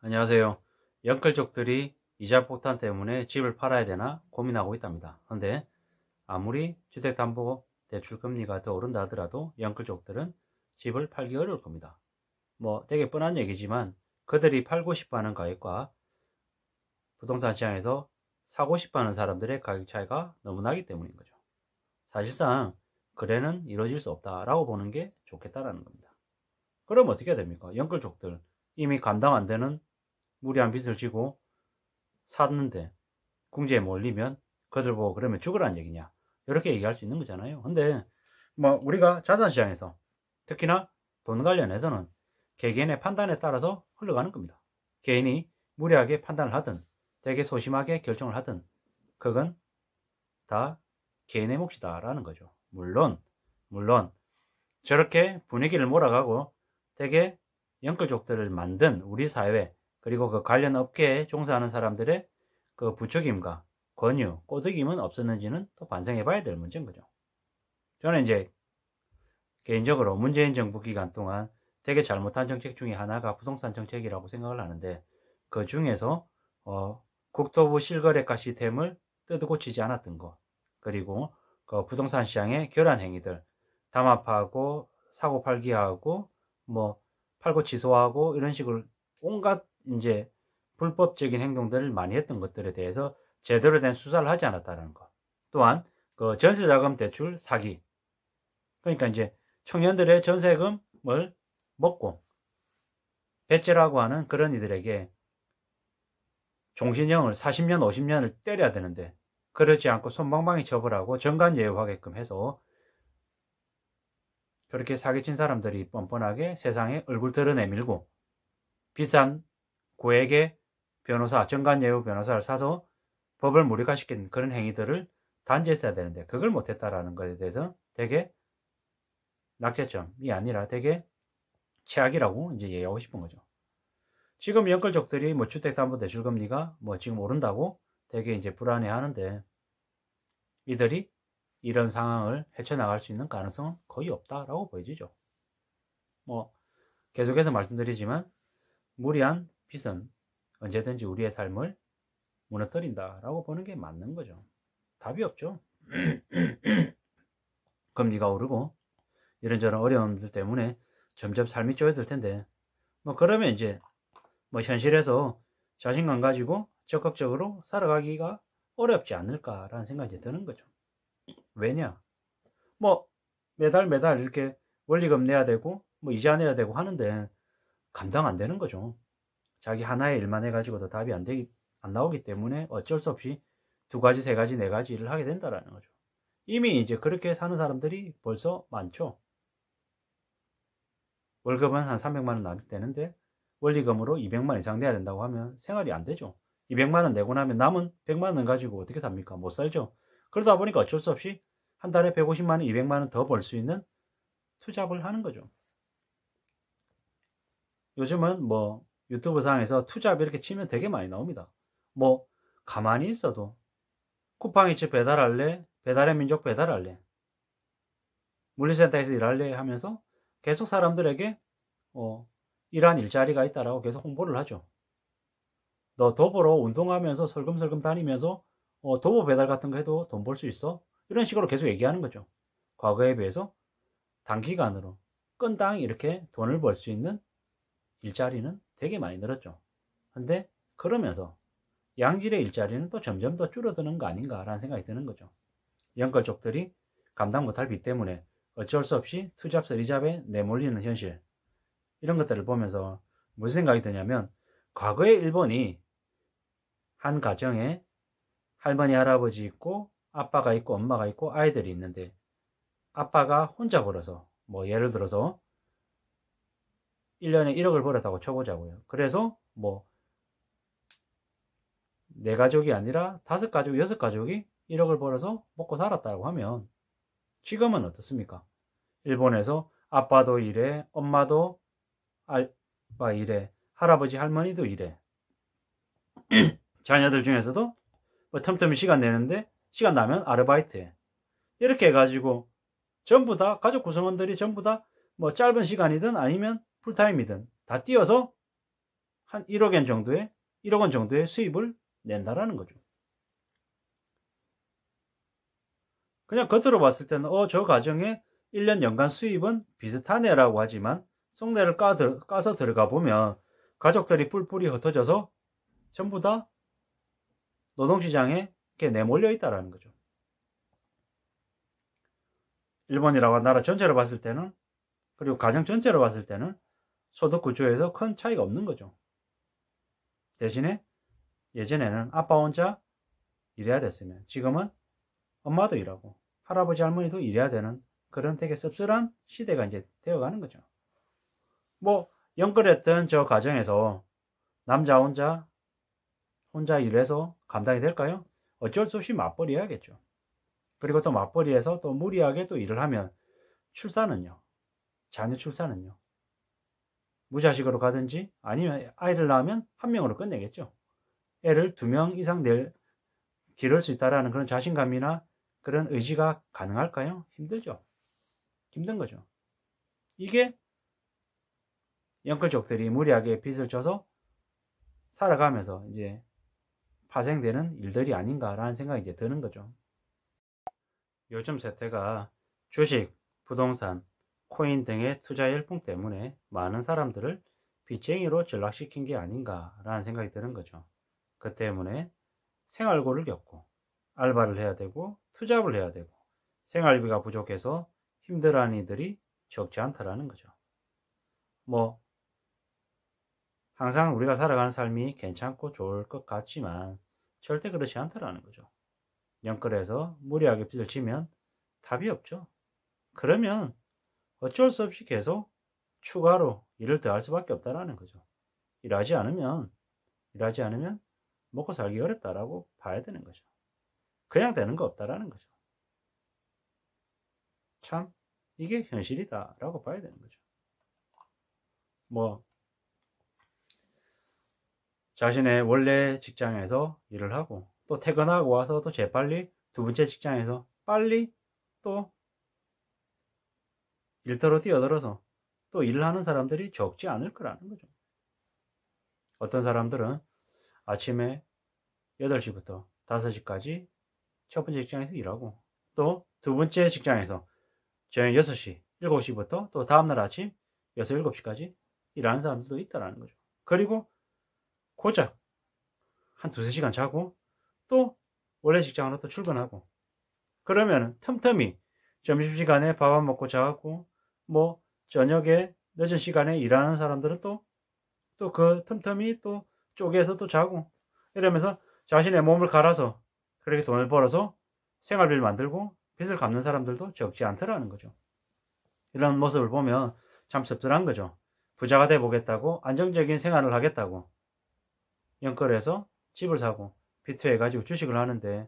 안녕하세요. 영끌족들이 이자 폭탄 때문에 집을 팔아야 되나 고민하고 있답니다. 그런데 아무리 주택담보대출 금리가 더 오른다 하더라도 영끌족들은 집을 팔기 어려울 겁니다. 되게 뻔한 얘기지만 그들이 팔고 싶어하는 가격과 부동산 시장에서 사고 싶어하는 사람들의 가격 차이가 너무 나기 때문인 거죠. 사실상 거래는 이루어질 수 없다라고 보는 게 좋겠다라는 겁니다. 그럼 어떻게 해야 됩니까? 영끌족들 이미 감당 안 되는 무리한 빚을 지고 샀는데 궁지에 몰리면 그들 보고 그러면 죽으라는 얘기냐, 이렇게 얘기할 수 있는 거잖아요. 근데 우리가 자산시장에서 특히나 돈 관련해서는 개개인의 판단에 따라서 흘러가는 겁니다. 개인이 무리하게 판단을 하든 되게 소심하게 결정을 하든 그건 다 개인의 몫이다 라는 거죠. 물론 저렇게 분위기를 몰아가고 되게 영끌족들을 만든 우리 사회, 그리고 그 관련 업계에 종사하는 사람들의 그 부추김과 권유, 꼬드김은 없었는지는 또 반성해 봐야 될 문제인 거죠. 저는 이제 개인적으로 문재인 정부 기간 동안 되게 잘못한 정책 중에 하나가 부동산 정책이라고 생각을 하는데, 그 중에서 국토부 실거래가 시스템을 뜯어고치지 않았던 것, 그리고 그 부동산 시장의 교란 행위들, 담합하고 사고 팔기하고 팔고 취소하고 이런 식으로 온갖 이제 불법적인 행동들을 많이 했던 것들에 대해서 제대로 된 수사를 하지 않았다는 것. 또한 그 전세자금 대출 사기, 그러니까 이제 청년들의 전세금을 먹고 배째라고 하는 그런 이들에게 종신형을 40년 50년을 때려야 되는데 그렇지 않고 손방망이 처벌하고 정관예우하게끔 해서 그렇게 사기친 사람들이 뻔뻔하게 세상에 얼굴 드러내밀고 비싼 고액의 변호사, 정관예우 변호사를 사서 법을 무력화시킨 그런 행위들을 단죄했어야 되는데 그걸 못했다라는 것에 대해서 되게 낙제점이 아니라 되게 최악이라고 이제 얘기하고 싶은 거죠. 지금 영끌족들이 주택담보대출금리가 지금 오른다고 되게 이제 불안해 하는데 이들이 이런 상황을 헤쳐나갈 수 있는 가능성은 거의 없다라고 보여지죠. 계속해서 말씀드리지만 무리한 빚은 언제든지 우리의 삶을 무너뜨린다라고 보는 게 맞는 거죠. 답이 없죠. 금리가 오르고 이런저런 어려움들 때문에 점점 삶이 쪼여들 텐데 그러면 이제 현실에서 자신감 가지고 적극적으로 살아가기가 어렵지 않을까라는 생각이 드는 거죠. 왜냐? 매달 이렇게 원리금 내야 되고 이자 내야 되고 하는데 감당 안 되는 거죠. 자기 하나의 일만 해가지고도 답이 안 나오기 때문에 어쩔 수 없이 2가지, 3가지, 4가지 일을 하게 된다라는 거죠. 이미 이제 그렇게 사는 사람들이 벌써 많죠. 월급은 한 300만 원 남되는데 원리금으로 200만 원 이상 내야 된다고 하면 생활이 안 되죠. 200만 원 내고 나면 남은 100만 원 가지고 어떻게 삽니까? 못 살죠. 그러다 보니까 어쩔 수 없이 한 달에 150만 원, 200만 원 더 벌 수 있는 투잡을 하는 거죠. 요즘은 유튜브 상에서 투잡 이렇게 치면 되게 많이 나옵니다. 가만히 있어도 쿠팡이츠 배달할래? 배달의 민족 배달할래? 물류센터에서 일할래? 하면서 계속 사람들에게 일한 일자리가 있다라고 계속 홍보를 하죠. 너 도보로 운동하면서 설금설금 다니면서 도보 배달 같은 거 해도 돈 벌 수 있어? 이런 식으로 계속 얘기하는 거죠. 과거에 비해서 단기간으로 건당 이렇게 돈을 벌 수 있는 일자리는 되게 많이 늘었죠. 근데 그러면서 양질의 일자리는 또 점점 더 줄어드는 거 아닌가라는 생각이 드는 거죠. 영끌족들이 감당 못할 빚 때문에 어쩔 수 없이 투잡, 쓰리잡에 내몰리는 현실, 이런 것들을 보면서 무슨 생각이 드냐면, 과거의 일본이 한 가정에 할머니, 할아버지 있고 아빠가 있고 엄마가 있고 아이들이 있는데 아빠가 혼자 벌어서 예를 들어서 1년에 1억을 벌었다고 쳐보자고요. 그래서 4가족이 아니라 5가족, 6가족이 1억을 벌어서 먹고 살았다고 하면 지금은 어떻습니까? 일본에서 아빠도 일해, 엄마도 아빠 일해, 할아버지 할머니도 일해. 자녀들 중에서도 틈틈이 시간 내는데 시간 나면 아르바이트 해. 이렇게 해가지고 전부 다 가족 구성원들이 전부 다 짧은 시간이든 아니면 풀타임이든 다 뛰어서 한 1억 원 정도의 수입을 낸다라는 거죠. 그냥 겉으로 봤을 때는 저 가정의 1년 연간 수입은 비슷하네라고 하지만 속내를 까서 들어가 보면 가족들이 뿔뿔이 흩어져서 전부 다 노동시장에 이렇게 내몰려 있다라는 거죠. 일본이라고 한 나라 전체로 봤을 때는, 그리고 가정 전체로 봤을 때는 소득 구조에서 큰 차이가 없는 거죠. 대신에 예전에는 아빠 혼자 일해야 됐으면 지금은 엄마도 일하고 할아버지 할머니도 일해야 되는 그런 되게 씁쓸한 시대가 이제 되어가는 거죠. 뭐 연끌했던 저 가정에서 남자 혼자 일해서 감당이 될까요? 어쩔 수 없이 맞벌이 해야겠죠. 그리고 또 맞벌이해서 또 무리하게 또 일을 하면 자녀 출산은요, 무자식으로 가든지 아니면 아이를 낳으면 한 명으로 끝내겠죠. 애를 2명 이상 기를 수 있다라는 그런 자신감이나 그런 의지가 가능할까요? 힘들죠. 힘든 거죠. 이게 연끌족들이 무리하게 빚을 져서 살아가면서 이제 파생되는 일들이 아닌가라는 생각이 이제 드는 거죠. 요즘 세태가 주식, 부동산, 코인 등의 투자 열풍 때문에 많은 사람들을 빚쟁이로 전락시킨 게 아닌가라는 생각이 드는 거죠. 그 때문에 생활고를 겪고 알바를 해야 되고 투잡을 해야 되고 생활비가 부족해서 힘들어하는 이들이 적지 않다라는 거죠. 뭐 항상 우리가 살아가는 삶이 괜찮고 좋을 것 같지만 절대 그렇지 않다라는 거죠. 연끌해서 무리하게 빚을 지면 답이 없죠. 그러면 어쩔 수 없이 계속 추가로 일을 더 할 수밖에 없다라는 거죠. 일하지 않으면 먹고 살기 어렵다라고 봐야 되는 거죠. 그냥 되는 거 없다라는 거죠. 참 이게 현실이다라고 봐야 되는 거죠. 뭐 자신의 원래 직장에서 일을 하고 또 퇴근하고 와서 또 재빨리 두 번째 직장에서 빨리 또 일터로 뛰어들어서 또 일을 하는 사람들이 적지 않을 거라는 거죠. 어떤 사람들은 아침에 8시부터 5시까지 첫 번째 직장에서 일하고 또 두 번째 직장에서 저녁 6시, 7시부터 또 다음날 아침 6, 7시까지 일하는 사람들도 있다는 거죠. 그리고 고작 한 2-3시간 자고 또 원래 직장으로 또 출근하고 그러면 틈틈이 점심시간에 밥 안 먹고 자고 뭐 저녁에 늦은 시간에 일하는 사람들은 또 그 틈틈이 또 쪼개서 또 자고 이러면서 자신의 몸을 갈아서 그렇게 돈을 벌어서 생활비를 만들고 빚을 갚는 사람들도 적지 않더라는 거죠. 이런 모습을 보면 참 씁쓸한 거죠. 부자가 돼 보겠다고 안정적인 생활을 하겠다고 연끌해서 집을 사고 비투해가지고 주식을 하는데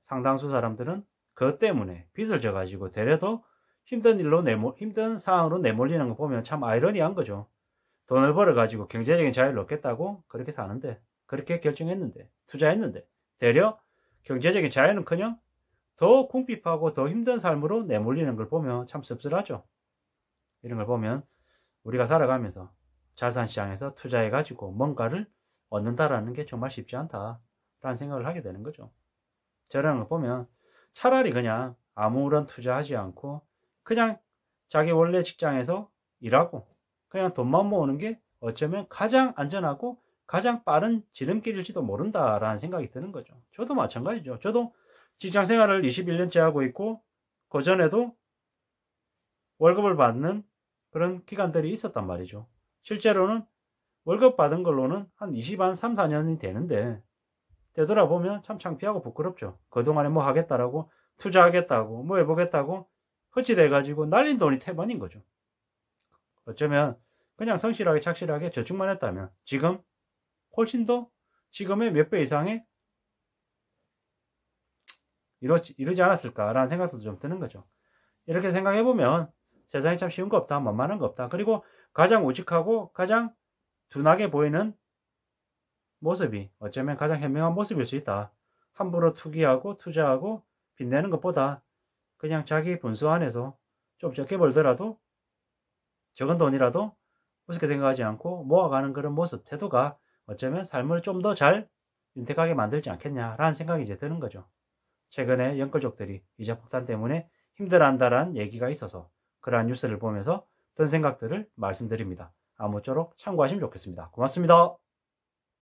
상당수 사람들은 그것 때문에 빚을 져가지고 되레도 힘든 상황으로 내몰리는 거 보면 참 아이러니한 거죠. 돈을 벌어가지고 경제적인 자유를 얻겠다고 그렇게 사는데, 그렇게 결정했는데, 투자했는데, 되려 경제적인 자유는커녕 더 궁핍하고 더 힘든 삶으로 내몰리는 걸 보면 참 씁쓸하죠. 이런 걸 보면 우리가 살아가면서 자산시장에서 투자해가지고 뭔가를 얻는다라는 게 정말 쉽지 않다라는 생각을 하게 되는 거죠. 저런 걸 보면 차라리 그냥 아무런 투자하지 않고 그냥 자기 원래 직장에서 일하고 그냥 돈만 모으는 게 어쩌면 가장 안전하고 가장 빠른 지름길일지도 모른다라는 생각이 드는 거죠. 저도 마찬가지죠. 저도 직장 생활을 21년째 하고 있고 그전에도 월급을 받는 그런 기간들이 있었단 말이죠. 실제로는 월급 받은 걸로는 한 3, 4년이 되는데 되돌아보면 참 창피하고 부끄럽죠. 그동안에 뭐 하겠다라고 투자하겠다고 뭐 해보겠다고 헛짓해가지고 날린 돈이 태반인 거죠. 어쩌면 그냥 성실하게 착실하게 저축만 했다면 지금 훨씬 더 지금의 몇 배 이상의 이루지 않았을까라는 생각도 좀 드는 거죠. 이렇게 생각해보면 세상에 참 쉬운 거 없다, 만만한 거 없다. 그리고 가장 우직하고 가장 둔하게 보이는 모습이 어쩌면 가장 현명한 모습일 수 있다. 함부로 투기하고 투자하고 빚내는 것보다 그냥 자기 분수 안에서 좀 적게 벌더라도 적은 돈이라도 우습게 생각하지 않고 모아가는 그런 모습, 태도가 어쩌면 삶을 좀 더 잘 윤택하게 만들지 않겠냐라는 생각이 이제 드는 거죠. 최근에 연끌족들이 이자 폭탄 때문에 힘들어한다라는 얘기가 있어서 그러한 뉴스를 보면서 든 생각들을 말씀드립니다. 아무쪼록 참고하시면 좋겠습니다. 고맙습니다.